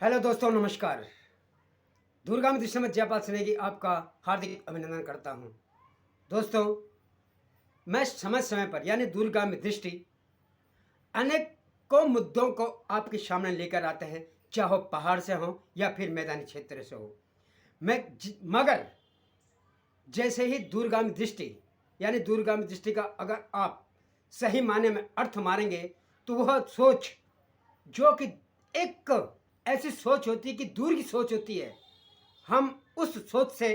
Hello दोस्तों, नमस्कार। दूरगामी दृष्टि में जयपाल स्नेही आपका हार्दिक अभिनंदन करता हूं। दोस्तों, मैं समय समय पर यानी दूरगामी दृष्टि अनेकों मुद्दों को आपके सामने लेकर आते हैं, चाहे वो पहाड़ से हो या फिर मैदानी क्षेत्र से हो। मगर जैसे ही दूरगामी दृष्टि यानी दूरगामी दृष्टि का अगर आप सही मायने में अर्थ मारेंगे, तो वह सोच जो कि एक ऐसी सोच होती है कि दूर की सोच होती है। हम उस सोच से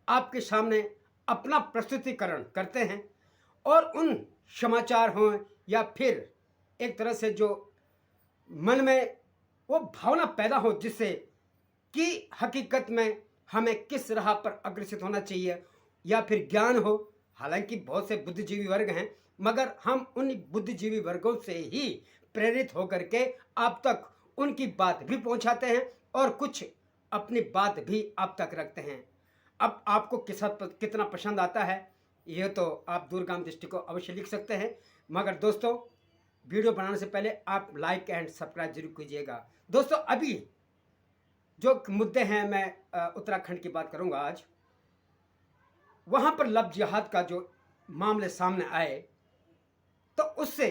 आपके सामने अपना प्रस्तुतिकरण करते हैं और उन समाचार हों या फिर एक तरह से जो मन में वो भावना पैदा हो, जिससे कि हकीकत में हमें किस राह पर अग्रसित होना चाहिए या फिर ज्ञान हो। हालांकि बहुत से बुद्धिजीवी वर्ग हैं, मगर हम उन बुद्धिजीवी वर्गों से ही प्रेरित होकर के आप तक उनकी बात भी पहुंचाते हैं और कुछ अपनी बात भी आप तक रखते हैं। अब आपको कितना पसंद आता है, ये तो आप दूरगामी दृष्टि को अवश्य लिख सकते हैं। मगर दोस्तों, वीडियो बनाने से पहले आप लाइक एंड सब्सक्राइब जरूर कीजिएगा। दोस्तों, अभी जो मुद्दे हैं, मैं उत्तराखंड की बात करूंगा आज। वहां पर लव जिहाद का जो मामले सामने आए, तो उससे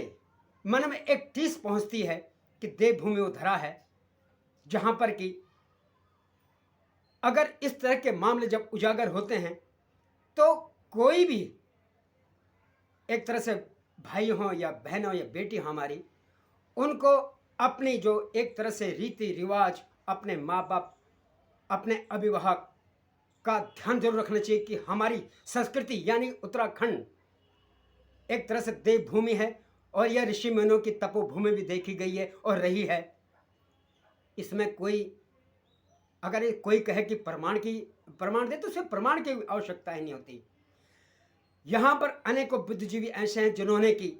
मन में एक टीस पहुंचती है कि देवभूमि वो धरा है जहां पर कि अगर इस तरह के मामले जब उजागर होते हैं, तो कोई भी एक तरह से भाई हो या बहन हो या बेटी हो हमारी, उनको अपनी जो एक तरह से रीति रिवाज, अपने माँ बाप, अपने अभिभावक का ध्यान जरूर रखना चाहिए कि हमारी संस्कृति यानी उत्तराखंड एक तरह से देवभूमि है और यह ऋषि मुनियों की तपोभूमि भी देखी गई है और रही है। इसमें अगर कोई कहे कि प्रमाण दे, तो उसे प्रमाण की आवश्यकता ही नहीं होती। यहाँ पर अनेकों बुद्धिजीवी ऐसे हैं जिन्होंने कि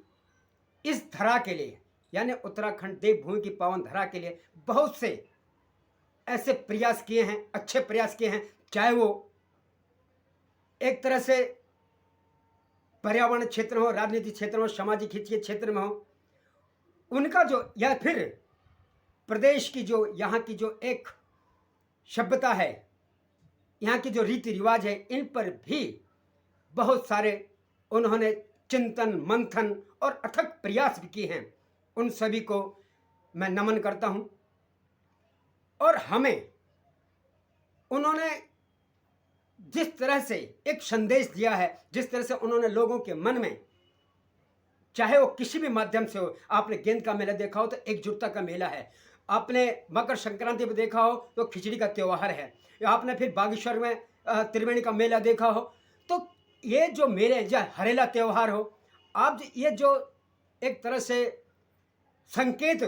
इस धरा के लिए यानी उत्तराखंड देवभूमि की पावन धरा के लिए बहुत से ऐसे प्रयास किए हैं, अच्छे प्रयास किए हैं। चाहे वो एक तरह से पर्यावरण क्षेत्र हो, राजनीतिक क्षेत्र हो, सामाजिक हित के क्षेत्र में हो, उनका जो या फिर प्रदेश की जो यहाँ की जो एक सभ्यता है, यहाँ की जो रीति रिवाज है, इन पर भी बहुत सारे उन्होंने चिंतन मंथन और अथक प्रयास भी किए हैं। उन सभी को मैं नमन करता हूं। और हमें उन्होंने जिस तरह से एक संदेश दिया है, जिस तरह से उन्होंने लोगों के मन में, चाहे वो किसी भी माध्यम से हो, आपने गेंद का मेला देखा हो तो एकजुटता का मेला है, आपने मकर संक्रांति में देखा हो तो खिचड़ी का त्योहार है, या आपने फिर बागेश्वर में त्रिवेणी का मेला देखा हो, तो ये जो मेले या हरेला त्यौहार हो, आप ये जो एक तरह से संकेत,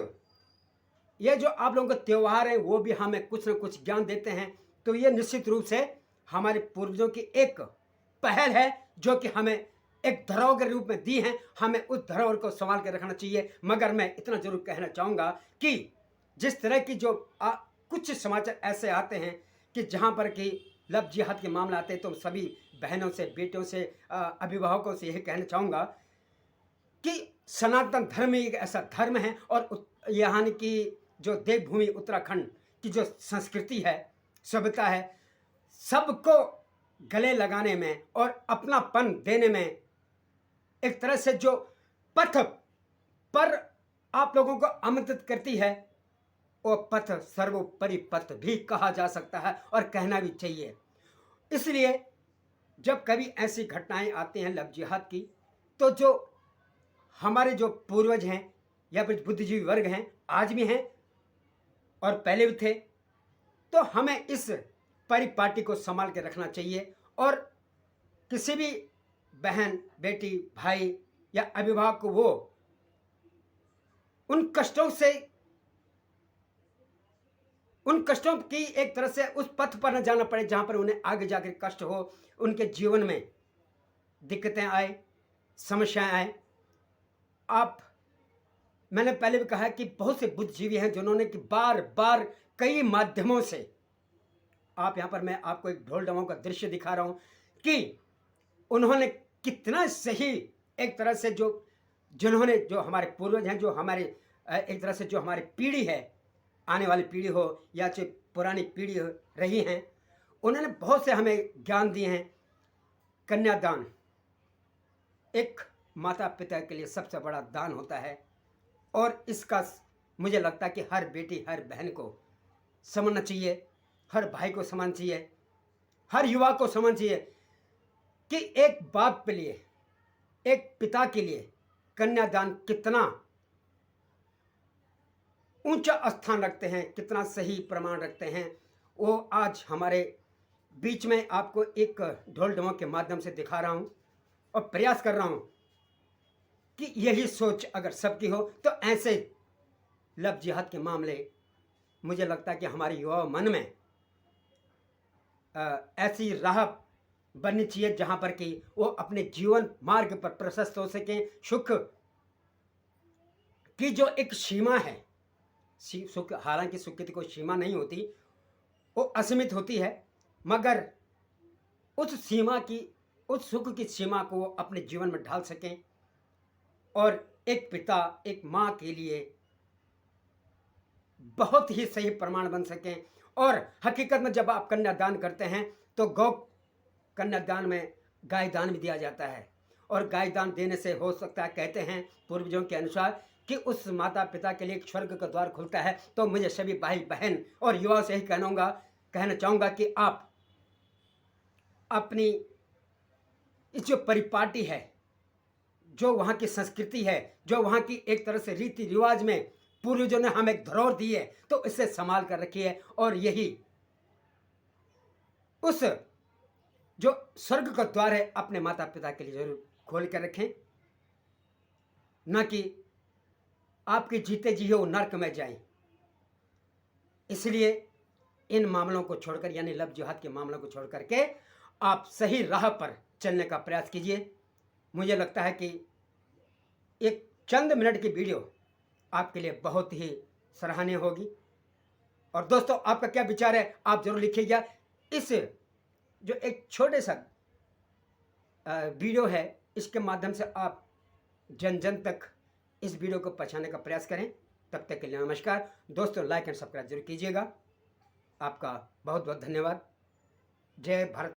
ये जो आप लोगों के त्यौहार हैं, वो भी हमें कुछ न कुछ ज्ञान देते हैं। तो ये निश्चित रूप से हमारे पूर्वजों की एक पहल है जो कि हमें एक धरोहर के रूप में दी है। हमें उस धरोहर को संभाल के रखना चाहिए। मगर मैं इतना जरूर कहना चाहूँगा कि जिस तरह की जो कुछ समाचार ऐसे आते हैं कि जहाँ पर कि लव जिहाद के मामले आते हैं, तो सभी बहनों से, बेटियों से, अभिभावकों से यही कहना चाहूँगा कि सनातन धर्म एक ऐसा धर्म है और यहाँ की जो देवभूमि उत्तराखंड की जो संस्कृति है, सभ्यता है, सबको गले लगाने में और अपनापन देने में एक तरह से जो पथ पर आप लोगों को आमंत्रित करती है, वो पथ सर्वोपरि पथ भी कहा जा सकता है और कहना भी चाहिए। इसलिए जब कभी ऐसी घटनाएं आती हैं लव जिहाद की, तो जो हमारे जो पूर्वज हैं या फिर बुद्धिजीवी वर्ग हैं, आज भी हैं और पहले भी थे, तो हमें इस परिपाटी को संभाल के रखना चाहिए और किसी भी बहन, बेटी, भाई या अभिभावक को वो उन कष्टों की एक तरह से उस पथ पर न जाना पड़े जहां पर उन्हें आगे जाकर कष्ट हो, उनके जीवन में दिक्कतें आए, समस्याएं आए। मैंने पहले भी कहा कि बहुत से बुद्धिजीवी हैं जिन्होंने कि बार बार कई माध्यमों से, आप यहाँ पर मैं आपको एक ढोल डमों का दृश्य दिखा रहा हूँ कि उन्होंने कितना सही एक तरह से जिन्होंने जो हमारे पूर्वज हैं, जो हमारे एक तरह से जो हमारी पीढ़ी है, आने वाली पीढ़ी हो या जो पुरानी पीढ़ी रही हैं, उन्होंने बहुत से हमें ज्ञान दिए हैं। कन्यादान एक माता पिता के लिए सबसे बड़ा दान होता है और इसका मुझे लगता है कि हर बेटी हर बहन को समझना चाहिए, हर भाई को समझना चाहिए, हर युवा को समझना चाहिए कि एक बाप के लिए, एक पिता के लिए कन्यादान कितना ऊंचा स्थान रखते हैं, कितना सही प्रमाण रखते हैं। वो आज हमारे बीच में आपको एक ढोल ढमों के माध्यम से दिखा रहा हूं और प्रयास कर रहा हूं कि यही सोच अगर सबकी हो तो ऐसे लव जिहाद के मामले मुझे लगता है कि हमारे युवा मन में ऐसी राह बननी चाहिए जहां पर कि वो अपने जीवन मार्ग पर प्रशस्त हो सकें। सुख की जो एक सीमा है, सुख, हालांकि सुख की कोई सीमा नहीं होती, वो असीमित होती है, मगर उस सीमा की, उस सुख की सीमा को वो अपने जीवन में ढाल सकें और एक पिता एक माँ के लिए बहुत ही सही प्रमाण बन सकें। और हकीकत में जब आप कन्यादान करते हैं तो गौ कन्यादान में गाय दान भी दिया जाता है और गाय दान देने से हो सकता है, कहते हैं पूर्वजों के अनुसार, कि उस माता पिता के लिए एक स्वर्ग का द्वार खुलता है। तो मुझे सभी भाई बहन और युवाओं से ही कहना चाहूँगा कि आप अपनी इस जो परिपाटी है, जो वहाँ की संस्कृति है, जो वहाँ की एक तरह से रीति रिवाज में पूर्वजों ने हमें एक धरोहर दी है, तो इसे संभाल कर रखिए और यही उस जो स्वर्ग का द्वार है अपने माता पिता के लिए जरूर खोल कर रखें, ना कि आपके जीते जी वो नर्क में जाएं। इसलिए इन मामलों को छोड़कर, यानी लव जिहाद के मामलों को छोड़ करके आप सही राह पर चलने का प्रयास कीजिए। मुझे लगता है कि एक चंद मिनट की वीडियो आपके लिए बहुत ही सराहनीय होगी। और दोस्तों, आपका क्या विचार है आप जरूर लिखिएगा। इस जो एक छोटे सा वीडियो है, इसके माध्यम से आप जन जन तक इस वीडियो को पहुंचाने का प्रयास करें। तब तक के लिए नमस्कार दोस्तों, लाइक एंड सब्सक्राइब जरूर कीजिएगा। आपका बहुत बहुत धन्यवाद। जय भारत।